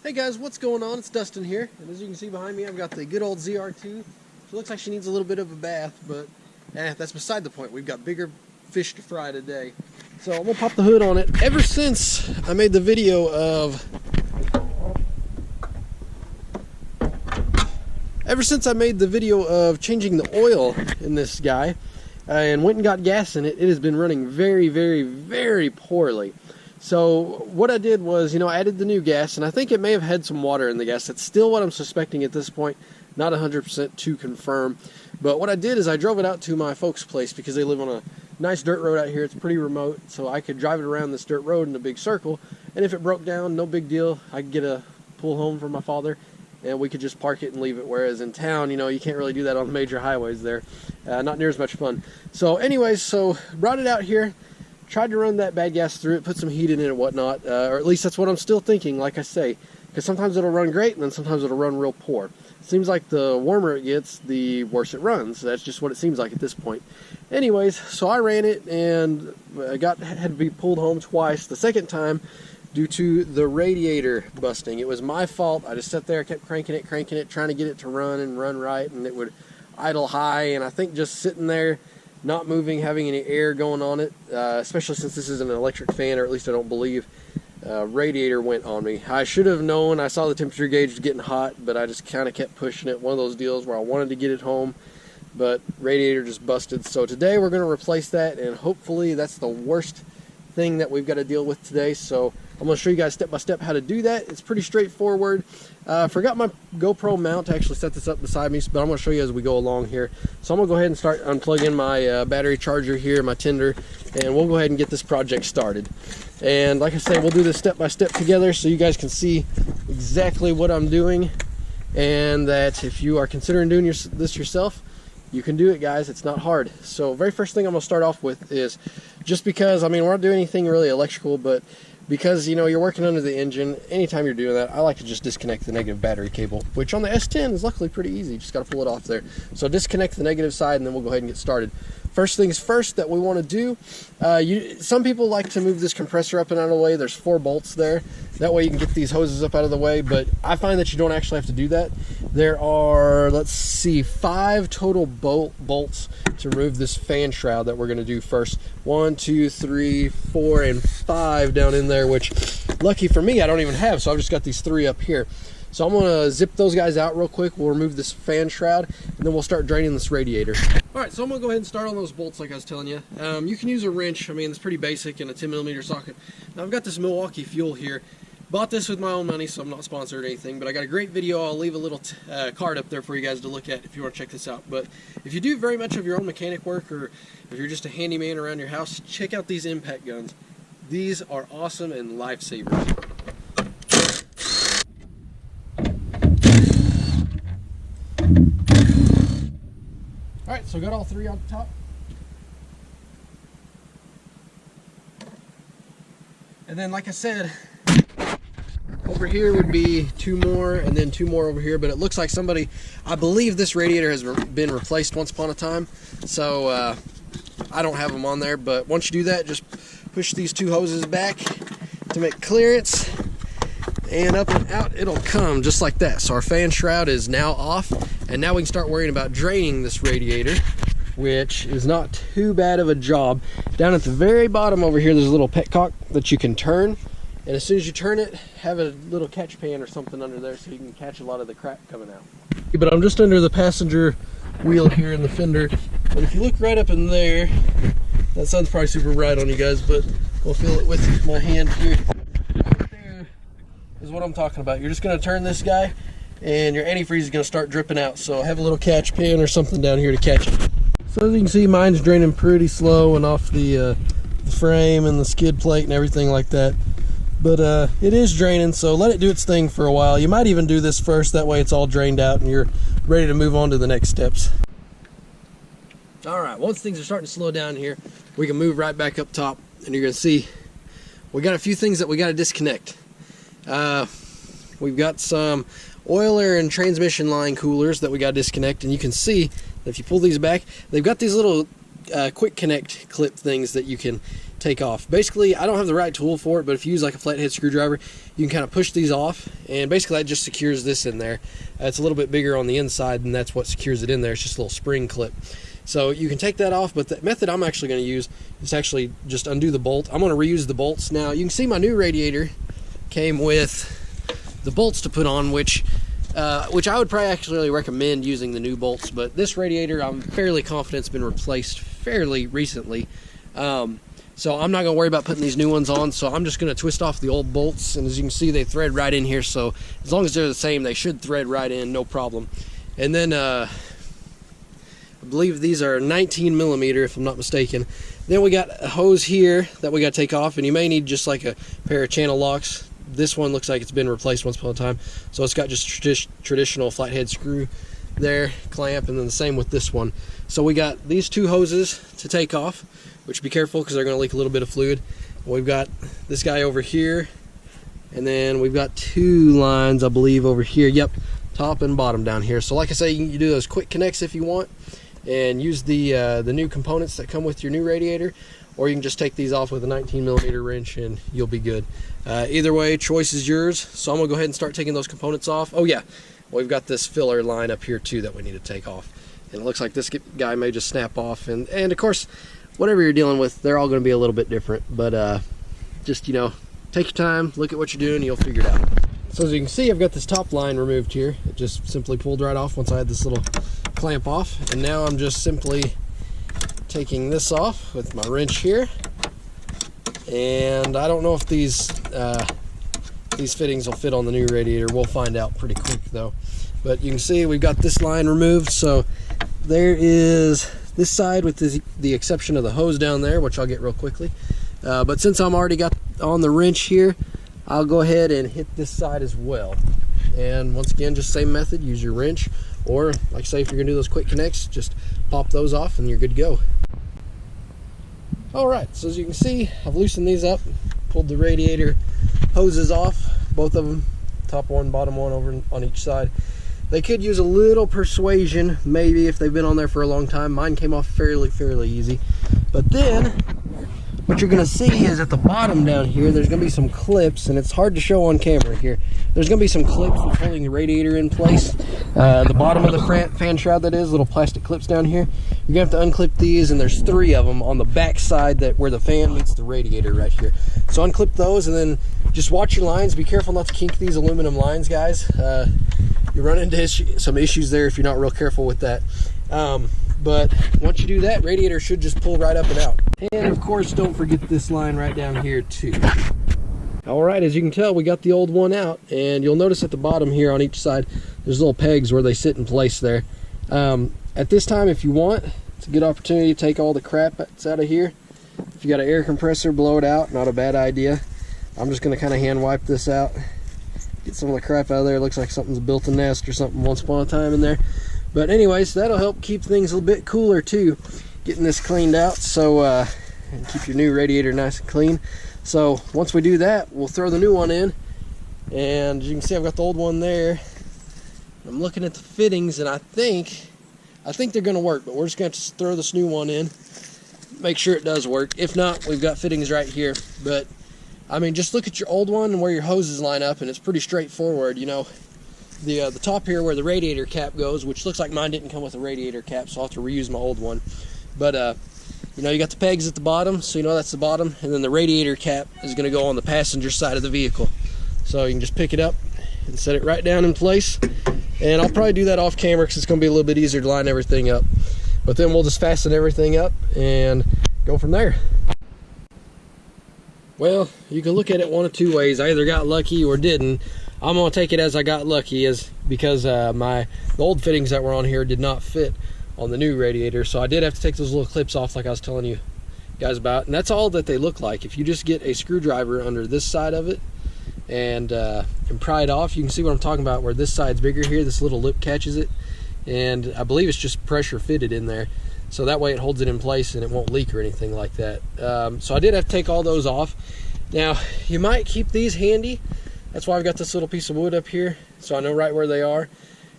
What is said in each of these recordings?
Hey guys, what's going on? It's Dustin here, and as you can see behind me, I've got the good old ZR2. She looks like she needs a little bit of a bath, but that's beside the point. We've got bigger fish to fry today. So I'm gonna pop the hood on it. Ever since I made the video of changing the oil in this guy and went and got gas in it, it has been running very, very, very poorly. So what I did was, I added the new gas, and I think it may have had some water in the gas. That's still what I'm suspecting at this point, not 100% to confirm. But what I did is I drove it out to my folks' place because they live on a nice dirt road out here. It's pretty remote, so I could drive it around this dirt road in a big circle. And if it broke down, no big deal. I could get a pull home from my father, and we could just park it and leave it. Whereas in town, you can't really do that on the major highways there. Not near as much fun. So anyways, brought it out here. Tried to run that bad gas through it, put some heat in it and whatnot, or at least that's what I'm still thinking, like I say, because sometimes it'll run great and then sometimes it'll run real poor. It seems like the warmer it gets, the worse it runs. That's just what it seems like at this point. Anyways, so I ran it and had to be pulled home twice. The second time due to the radiator busting. It was my fault. I just sat there, kept cranking it, trying to get it to run and run right, and it would idle high, and I think just sitting there not moving, having any air going on it, especially since this isn't an electric fan, or at least I don't believe, radiator went on me. I should have known. I saw the temperature gauge was getting hot, but I just kind of kept pushing it. One of those deals where I wanted to get it home, but radiator just busted. So today we're going to replace that, and hopefully that's the worst thing that we've got to deal with today. So I'm going to show you guys step by step how to do that. It's pretty straightforward. Forgot my GoPro mount to actually set this up beside me, but I'm going to show you as we go along here. So I'm going to go ahead and start unplugging my battery charger here, my tender, and we'll go ahead and get this project started. And like I say, we'll do this step by step together so you guys can see exactly what I'm doing, and that if you are considering doing this yourself, you can do it, guys. It's not hard. So very first thing I'm going to start off with is, just because, we're not doing anything really electrical, but because, you're working under the engine, anytime you're doing that, I like to just disconnect the negative battery cable, which on the S10 is luckily pretty easy. Just got to pull it off there. So disconnect the negative side, and then we'll go ahead and get started. First things first that we want to do, some people like to move this compressor up and out of the way. There's 4 bolts there. That way you can get these hoses up out of the way, but I find that you don't actually have to do that. There are, 5 total bolts to remove this fan shroud that we're going to do first. 1, 2, 3, 4, and 5 down in there, which lucky for me I don't even have, so I've just got these 3 up here. So I'm going to zip those guys out real quick. We'll remove this fan shroud, and then we'll start draining this radiator. Alright, so I'm going to go ahead and start on those bolts like I was telling you. You can use a wrench. It's pretty basic, and a 10mm socket. Now I've got this Milwaukee Fuel here. Bought this with my own money, so I'm not sponsored or anything, but I got a great video. I'll leave a little card up there for you guys to look at if you want to check this out. But if you do very much of your own mechanic work, or if you're just a handyman around your house, check out these impact guns. These are awesome and lifesavers. Alright, so got all 3 on top. And then, like I said, over here would be 2 more, and then 2 more over here, but it looks like somebody, I believe this radiator has been replaced once upon a time, so I don't have them on there. But once you do that, just push these 2 hoses back to make clearance, and up and out it'll come just like that. So our fan shroud is now off, and now we can start worrying about draining this radiator, which is not too bad of a job. Down at the very bottom over here, there's a little petcock that you can turn, and as soon as you turn it, have a little catch pan or something under there so you can catch a lot of the crap coming out. But I'm just under the passenger wheel here in the fender, but if you look right up in there, that sun's probably super bright on you guys, but we'll feel it with my hand here. Right there is what I'm talking about. You're just going to turn this guy, and your antifreeze is going to start dripping out. So have a little catch pan or something down here to catch it. So as you can see, mine's draining pretty slow and off the frame and the skid plate and everything like that. But it is draining, so let it do its thing for a while. You might even do this first, that way it's all drained out and you're ready to move on to the next steps. Alright, once things are starting to slow down here, we can move right back up top, and you're going to see we got a few things that we got to disconnect. We've got some oiler and transmission line coolers that we got to disconnect, and you can see that if you pull these back, they've got these little quick connect clip things that you can take off. Basically, I don't have the right tool for it, but if you use like a flathead screwdriver, you can kind of push these off, and basically that just secures this in there. It's a little bit bigger on the inside, and that's what secures it in there. It's just a little spring clip. So you can take that off, but the method I'm actually going to use is actually just undo the bolt. I'm going to reuse the bolts. Now, you can see my new radiator came with the bolts to put on, which I would probably actually recommend using the new bolts, but this radiator I'm fairly confident it's been replaced fairly recently. So I'm not going to worry about putting these new ones on, so I'm just going to twist off the old bolts, and as you can see, they thread right in here, so as long as they're the same, they should thread right in, no problem. And then I believe these are 19 millimeter, if I'm not mistaken. Then we got a hose here that we got to take off, and you may need just like a pair of channel locks. This one looks like it's been replaced once upon a time, so it's got just traditional flathead screw there, clamp, and then the same with this one. So we got these two hoses to take off, which be careful because they're going to leak a little bit of fluid. We've got this guy over here, and then we've got two lines, I believe, over here. Yep, top and bottom down here. So like I say, you can do those quick connects if you want, and use the new components that come with your new radiator, or you can just take these off with a 19 millimeter wrench and you'll be good. Either way, choice is yours. So I'm gonna go ahead and start taking those components off. Oh yeah, we've got this filler line up here too that we need to take off, and it looks like this guy may just snap off, and of course, whatever you're dealing with, they're all going to be a little bit different, but just, you know, take your time, look at what you're doing, and you'll figure it out. So as you can see, I've got this top line removed here. It just simply pulled right off once I had this little clamp off, and now I'm just simply taking this off with my wrench here. And I don't know if these fittings will fit on the new radiator. We'll find out pretty quick though. But you can see we've got this line removed, so there is this side with the exception of the hose down there, which I'll get real quickly. But since I'm already got on the wrench here, I'll go ahead and hit this side as well. And once again, just same method, use your wrench, or like I say, if you're gonna do those quick connects, just pop those off and you're good to go. All right, so as you can see, I've loosened these up, pulled the radiator hoses off, both of them, top one, bottom one, over on each side. They could use a little persuasion, maybe, if they've been on there for a long time. Mine came off fairly easy. But then, what you're gonna see is at the bottom down here, there's gonna be some clips, and it's hard to show on camera here. There's gonna be some clips for holding the radiator in place. The bottom of the fan shroud, that is, little plastic clips down here. You're gonna have to unclip these, and there's 3 of them on the back side where the fan meets the radiator right here. So unclip those, and then just watch your lines. Be careful not to kink these aluminum lines, guys. You run into some issues there if you're not real careful with that. But once you do that, radiator should just pull right up and out. And of course, don't forget this line right down here too. All right, as you can tell, we got the old one out, and you'll notice at the bottom here on each side, there's little pegs where they sit in place there. At this time, if you want, it's a good opportunity to take all the crap that's out of here. If you got an air compressor, blow it out, not a bad idea. I'm just gonna kind of hand wipe this out. Get some of the crap out of there. It looks like something's built a nest or something once upon a time in there. But anyways, that'll help keep things a little bit cooler too, getting this cleaned out, so and keep your new radiator nice and clean. So once we do that, we'll throw the new one in, and as you can see, I've got the old one there. I'm looking at the fittings, and I think they're going to work, but we're just going to throw this new one in, make sure it does work. If not, we've got fittings right here. But I mean, just look at your old one and where your hoses line up, and it's pretty straightforward. You know, the top here where the radiator cap goes, which looks like mine didn't come with a radiator cap, so I'll have to reuse my old one. But you know, you got the pegs at the bottom, so you know that's the bottom, and then the radiator cap is going to go on the passenger side of the vehicle. So you can just pick it up and set it right down in place. And I'll probably do that off camera because it's going to be a little bit easier to line everything up. But then we'll just fasten everything up and go from there. Well, you can look at it one of 2 ways. I either got lucky or didn't. I'm going to take it as I got lucky, because the old fittings that were on here did not fit on the new radiator, so I did have to take those little clips off like I was telling you guys about, and that's all that they look like. If you just get a screwdriver under this side of it and pry it off, you can see what I'm talking about, where this side's bigger here, this little lip catches it, and I believe it's just pressure fitted in there, so that way it holds it in place and it won't leak or anything like that. So I did have to take all those off. Now, you might keep these handy. That's why I've got this little piece of wood up here, so I know right where they are.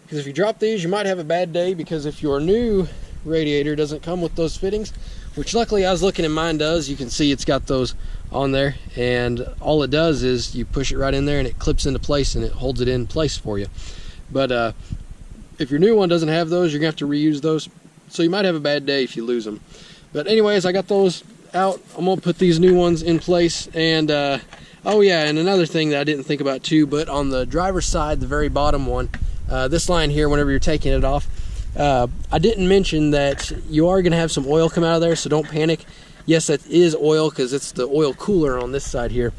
Because if you drop these, you might have a bad day, because if your new radiator doesn't come with those fittings, which luckily I was looking and mine does. You can see it's got those on there, and all it does is you push it right in there and it clips into place and it holds it in place for you. But if your new one doesn't have those, you're gonna have to reuse those, so you might have a bad day if you lose them. But anyways, I got those out. I'm gonna put these new ones in place. And oh yeah, and another thing that I didn't think about too, but on the driver's side, the very bottom one, this line here, whenever you're taking it off, I didn't mention that you are gonna have some oil come out of there, so don't panic. Yes, that is oil, because it's the oil cooler on this side here,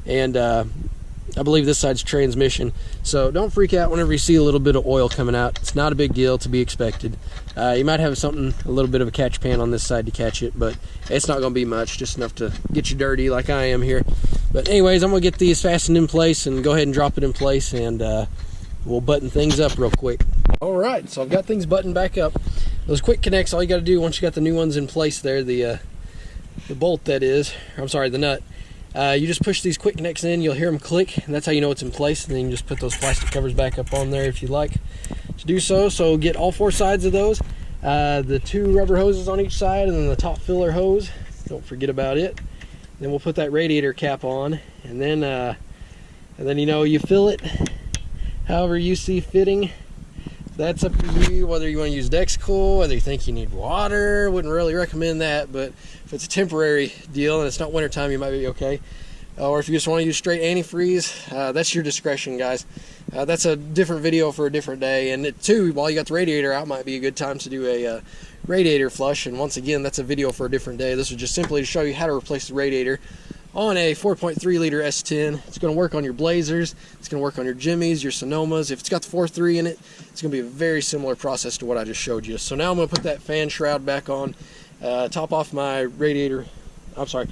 and I believe this side's transmission. So don't freak out whenever you see a little bit of oil coming out. It's not a big deal, to be expected. You might have a little bit of a catch pan on this side to catch it, but it's not gonna be much, just enough to get you dirty like I am here. But anyways, I'm gonna get these fastened in place and go ahead and drop it in place, and we'll button things up real quick. All right, so I've got things buttoned back up. Those quick connects, all you gotta do once you got the new ones in place there, the bolt that is, I'm sorry, the nut, you just push these quick connects in, you'll hear them click, and that's how you know it's in place. And then you just put those plastic covers back up on there if you like to do so. So get all 4 sides of those, the 2 rubber hoses on each side, and then the top filler hose, don't forget about it. Then we'll put that radiator cap on, and then you know, you fill it however you see fitting. That's up to you, whether you want to use Dexcool, whether you think you need water. Wouldn't really recommend that, but if it's a temporary deal and it's not wintertime, you might be okay. Or if you just want to use straight antifreeze, that's your discretion, guys. That's a different video for a different day. And it too, while you got the radiator out, might be a good time to do a radiator flush. And once again, that's a video for a different day. This was just simply to show you how to replace the radiator on a 4.3 liter S10. It's going to work on your Blazers, it's going to work on your Jimmys, your Sonomas. If it's got the 4.3 in it, it's going to be a very similar process to what I just showed you. So now I'm going to put that fan shroud back on, top off my radiator, I'm sorry,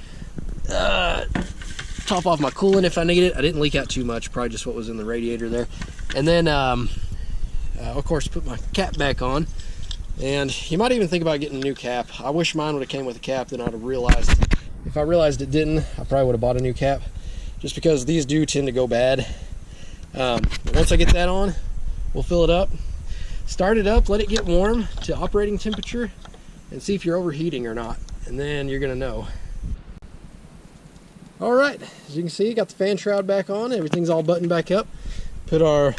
top off my coolant if I need it. I didn't leak out too much, probably just what was in the radiator there. And then, of course, put my cap back on. And you might even think about getting a new cap. I wish mine would have came with a cap, then I'd have realized. If I realized it didn't, I probably would have bought a new cap, just because these do tend to go bad. Once I get that on, we'll fill it up, start it up, let it get warm to operating temperature, and see if you're overheating or not, and then you're gonna know. All right, as you can see, got the fan shroud back on, everything's all buttoned back up. Put our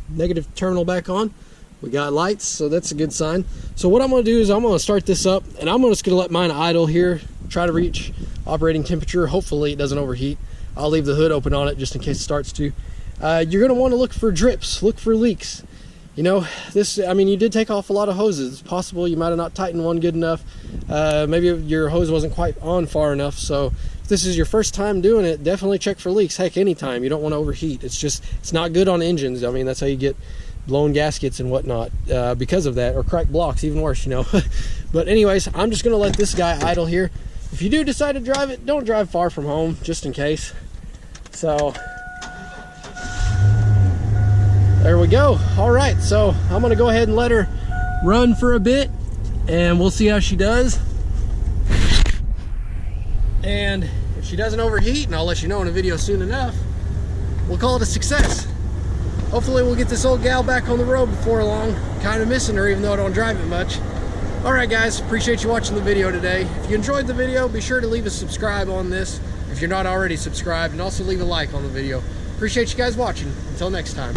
negative terminal back on. We got lights, so that's a good sign. So what I'm gonna do is I'm gonna start this up, and I'm just gonna let mine idle here, try to reach operating temperature. Hopefully it doesn't overheat. I'll leave the hood open on it just in case it starts to. You're gonna wanna look for drips, look for leaks. You know, I mean, you did take off a lot of hoses. It's possible you might have not tightened one good enough. Maybe your hose wasn't quite on far enough. So if this is your first time doing it, definitely check for leaks. Heck, anytime. You don't wanna overheat. It's not good on engines. I mean, that's how you get blown gaskets and whatnot because of that, or cracked blocks, even worse, you know. But anyways, I'm just gonna let this guy idle here. If you do decide to drive it, don't drive far from home, just in case. So there we go. All right, so I'm gonna go ahead and let her run for a bit, and we'll see how she does. And if she doesn't overheat, and I'll let you know in a video soon enough, we'll call it a success. Hopefully we'll get this old gal back on the road before long. Kind of missing her, even though I don't drive it much. All right, guys, appreciate you watching the video today. If you enjoyed the video, be sure to leave a subscribe on this if you're not already subscribed, and also leave a like on the video. Appreciate you guys watching. Until next time.